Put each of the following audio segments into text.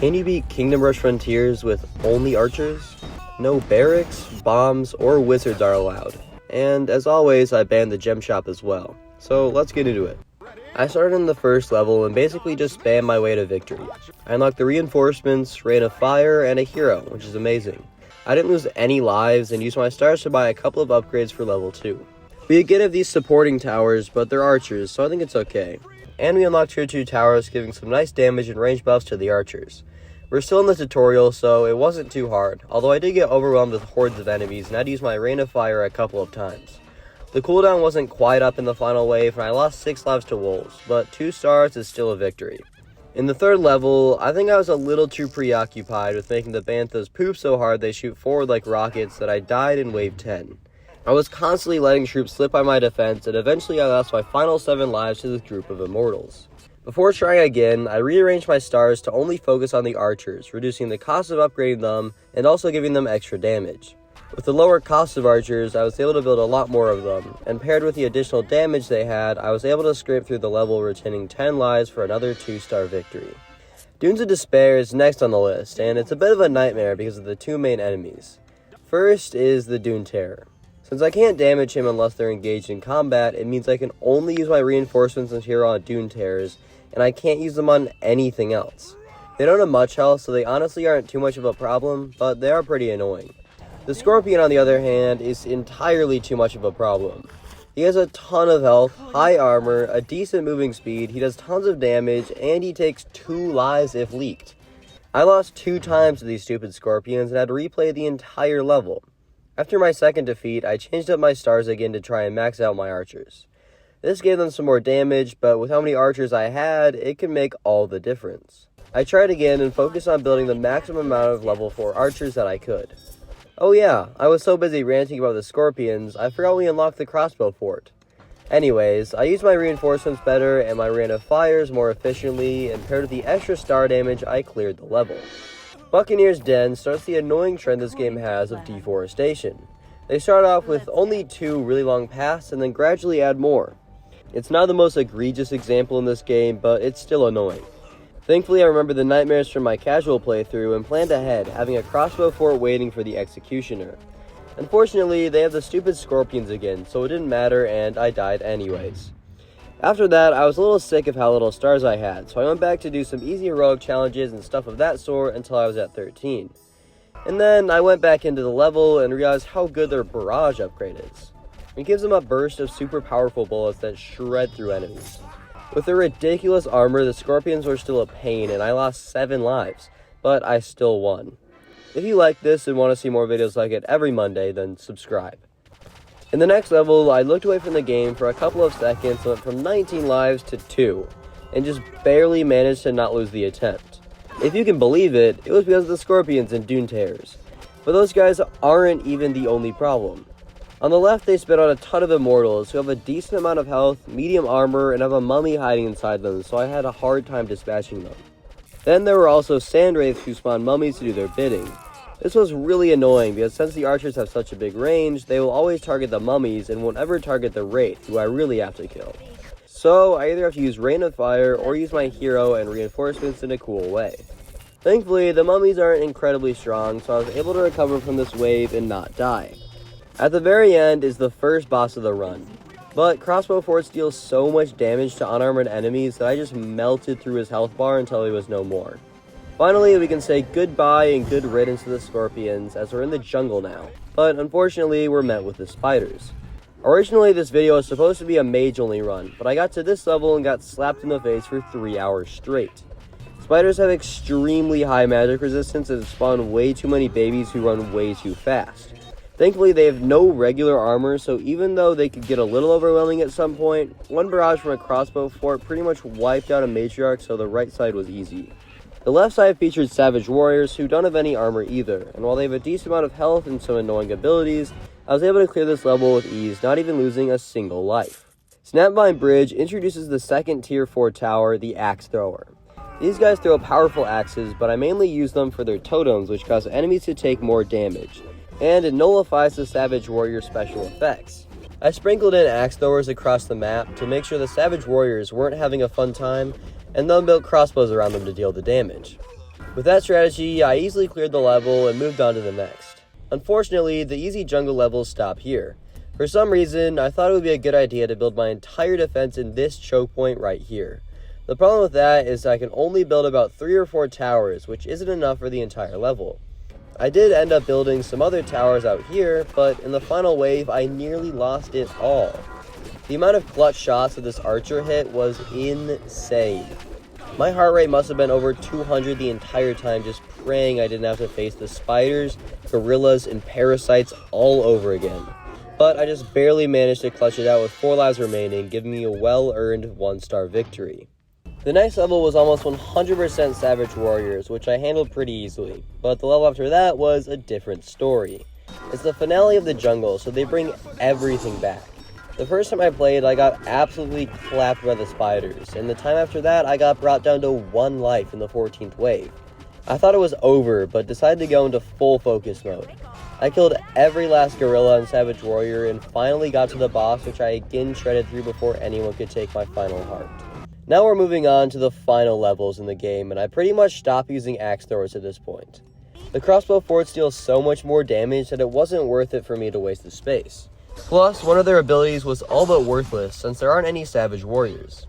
Can you beat Kingdom Rush Frontiers with only archers? No barracks, bombs, or wizards are allowed. And as always, I banned the gem shop as well. So let's get into it. I started in the first level and basically just spammed my way to victory. I unlocked the reinforcements, rain of fire, and a hero, which is amazing. I didn't lose any lives and used my stars to buy a couple of upgrades for level 2. We get of these supporting towers, but they're archers, so I think it's okay. And we unlocked tier 2 towers, giving some nice damage and range buffs to the archers. We're still in the tutorial, so it wasn't too hard, although I did get overwhelmed with hordes of enemies and had to use my rain of fire a couple of times. The cooldown wasn't quite up in the final wave, and I lost 6 lives to wolves, but 2 stars is still a victory. In the third level, I think I was a little too preoccupied with making the banthas poop so hard they shoot forward like rockets that I died in wave 10. I was constantly letting troops slip by my defense, and eventually I lost my final 7 lives to this group of immortals. Before trying again, I rearranged my stars to only focus on the archers, reducing the cost of upgrading them, and also giving them extra damage. With the lower cost of archers, I was able to build a lot more of them, and paired with the additional damage they had, I was able to scrape through the level, retaining 10 lives for another 2-star victory. Dunes of Despair is next on the list, and it's a bit of a nightmare because of the 2 main enemies. First is the Dune Terror. Since I can't damage him unless they're engaged in combat, it means I can only use my reinforcements and hero on Dune Terrors, and I can't use them on anything else. They don't have much health, so they honestly aren't too much of a problem, but they are pretty annoying. The Scorpion, on the other hand, is entirely too much of a problem. He has a ton of health, high armor, a decent moving speed, he does tons of damage, and he takes 2 lives if leaked. I lost 2 times to these stupid Scorpions and had to replay the entire level. After my second defeat, I changed up my stars again to try and max out my archers. This gave them some more damage, but with how many archers I had, it could make all the difference. I tried again and focused on building the maximum amount of level 4 archers that I could. Oh yeah, I was so busy ranting about the Scorpions, I forgot we unlocked the crossbow fort. Anyways, I used my reinforcements better and my rain of fires more efficiently, and paired with the extra star damage, I cleared the level. Buccaneers Den starts the annoying trend this game has of deforestation. They start off with only 2 really long paths and then gradually add more. It's not the most egregious example in this game, but it's still annoying. Thankfully, I remember the nightmares from my casual playthrough and planned ahead, having a crossbow fort waiting for the executioner. Unfortunately, they have the stupid Scorpions again, so it didn't matter and I died anyways. After that, I was a little sick of how little stars I had, so I went back to do some easy heroic challenges and stuff of that sort until I was at 13. And then I went back into the level and realized how good their barrage upgrade is. It gives them a burst of super powerful bullets that shred through enemies. With their ridiculous armor, the Scorpions were still a pain and I lost 7 lives, but I still won. If you like this and want to see more videos like it every Monday, then subscribe. In the next level, I looked away from the game for a couple of seconds and went from 19 lives to 2, and just barely managed to not lose the attempt. If you can believe it, it was because of the Scorpions and Dune Terrors. But those guys aren't even the only problem. On the left, they spit out a ton of immortals who have a decent amount of health, medium armor, and have a mummy hiding inside them, so I had a hard time dispatching them. Then there were also sand wraiths who spawn mummies to do their bidding. This was really annoying because since the archers have such a big range, they will always target the mummies and won't ever target the wraith, who I really have to kill. So I either have to use rain of fire or use my hero and reinforcements in a cool way. Thankfully, the mummies aren't incredibly strong, so I was able to recover from this wave and not die. At the very end is the first boss of the run, but crossbow forts deal so much damage to unarmored enemies that I just melted through his health bar until he was no more. Finally, we can say goodbye and good riddance to the Scorpions as we're in the jungle now, but unfortunately we're met with the spiders. Originally this video was supposed to be a mage only run, but I got to this level and got slapped in the face for 3 hours straight. Spiders have extremely high magic resistance and spawn way too many babies who run way too fast. Thankfully they have no regular armor, so even though they could get a little overwhelming at some point, one barrage from a crossbow fort pretty much wiped out a matriarch, so the right side was easy. The left side featured savage warriors who don't have any armor either, and while they have a decent amount of health and some annoying abilities, I was able to clear this level with ease, not even losing a single life. Snapvine Bridge introduces the second tier 4 tower, the Axe Thrower. These guys throw powerful axes, but I mainly use them for their totems, which cause enemies to take more damage, and it nullifies the savage warrior special effects. I sprinkled in axe throwers across the map to make sure the savage warriors weren't having a fun time, and then built crossbows around them to deal the damage. With that strategy, I easily cleared the level and moved on to the next. Unfortunately, the easy jungle levels stop here. For some reason, I thought it would be a good idea to build my entire defense in this choke point right here. The problem with that is I can only build about 3 or 4 towers, which isn't enough for the entire level. I did end up building some other towers out here, but in the final wave, I nearly lost it all. The amount of clutch shots that this archer hit was insane. My heart rate must have been over 200 the entire time, just praying I didn't have to face the spiders, gorillas, and parasites all over again. But I just barely managed to clutch it out with 4 lives remaining, giving me a well-earned 1-star victory. The next level was almost 100% Savage Warriors, which I handled pretty easily, but the level after that was a different story. It's the finale of the jungle, so they bring everything back. The first time I played, I got absolutely clapped by the spiders, and the time after that, I got brought down to 1 life in the 14th wave. I thought it was over, but decided to go into full focus mode. I killed every last gorilla and Savage Warrior and finally got to the boss, which I again shredded through before anyone could take my final heart. Now we're moving on to the final levels in the game, and I pretty much stopped using axe throwers at this point. The crossbow forts deal so much more damage that it wasn't worth it for me to waste the space. Plus, one of their abilities was all but worthless since there aren't any Savage Warriors.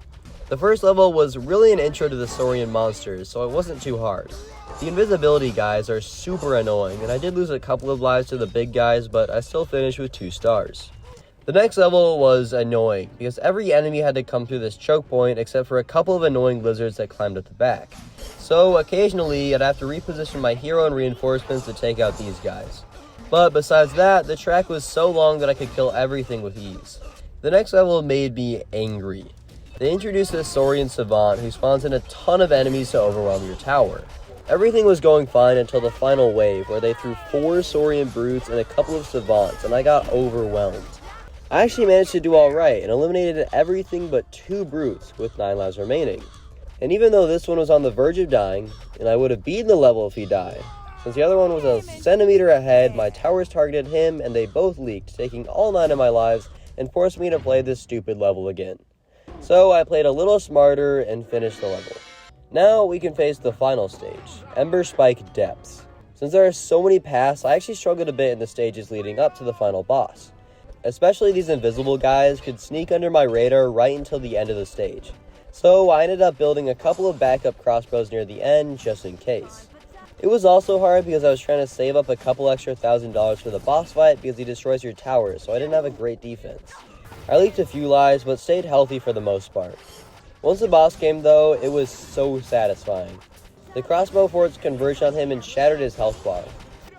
The first level was really an intro to the Saurian monsters, so it wasn't too hard. The invisibility guys are super annoying, and I did lose a couple of lives to the big guys, but I still finished with 2 stars. The next level was annoying, because every enemy had to come through this choke point except for a couple of annoying lizards that climbed up the back. So occasionally, I'd have to reposition my hero and reinforcements to take out these guys. But besides that, the track was so long that I could kill everything with ease. The next level made me angry. They introduced this Saurian savant who spawns in a ton of enemies to overwhelm your tower. Everything was going fine until the final wave, where they threw 4 Saurian brutes and a couple of savants, and I got overwhelmed. I actually managed to do alright and eliminated everything but 2 brutes with 9 lives remaining. And even though this one was on the verge of dying, and I would have beaten the level if he died, since the other one was a centimeter ahead, my towers targeted him and they both leaked, taking all 9 of my lives and forced me to play this stupid level again. So I played a little smarter and finished the level. Now we can face the final stage, Ember Spike Depths. Since there are so many paths, I actually struggled a bit in the stages leading up to the final boss. Especially these invisible guys could sneak under my radar right until the end of the stage. So I ended up building a couple of backup crossbows near the end just in case. It was also hard because I was trying to save up a couple extra $1,000 for the boss fight because he destroys your towers, so I didn't have a great defense. I leaked a few lives but stayed healthy for the most part. Once the boss came though, it was so satisfying. The crossbow forts converged on him and shattered his health bar.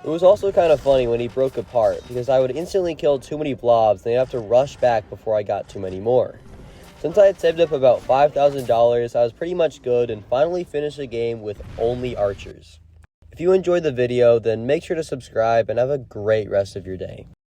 It was also kind of funny when he broke apart because I would instantly kill too many blobs and they'd have to rush back before I got too many more. Since I had saved up about $5,000, I was pretty much good and finally finished the game with only archers. If you enjoyed the video, then make sure to subscribe and have a great rest of your day.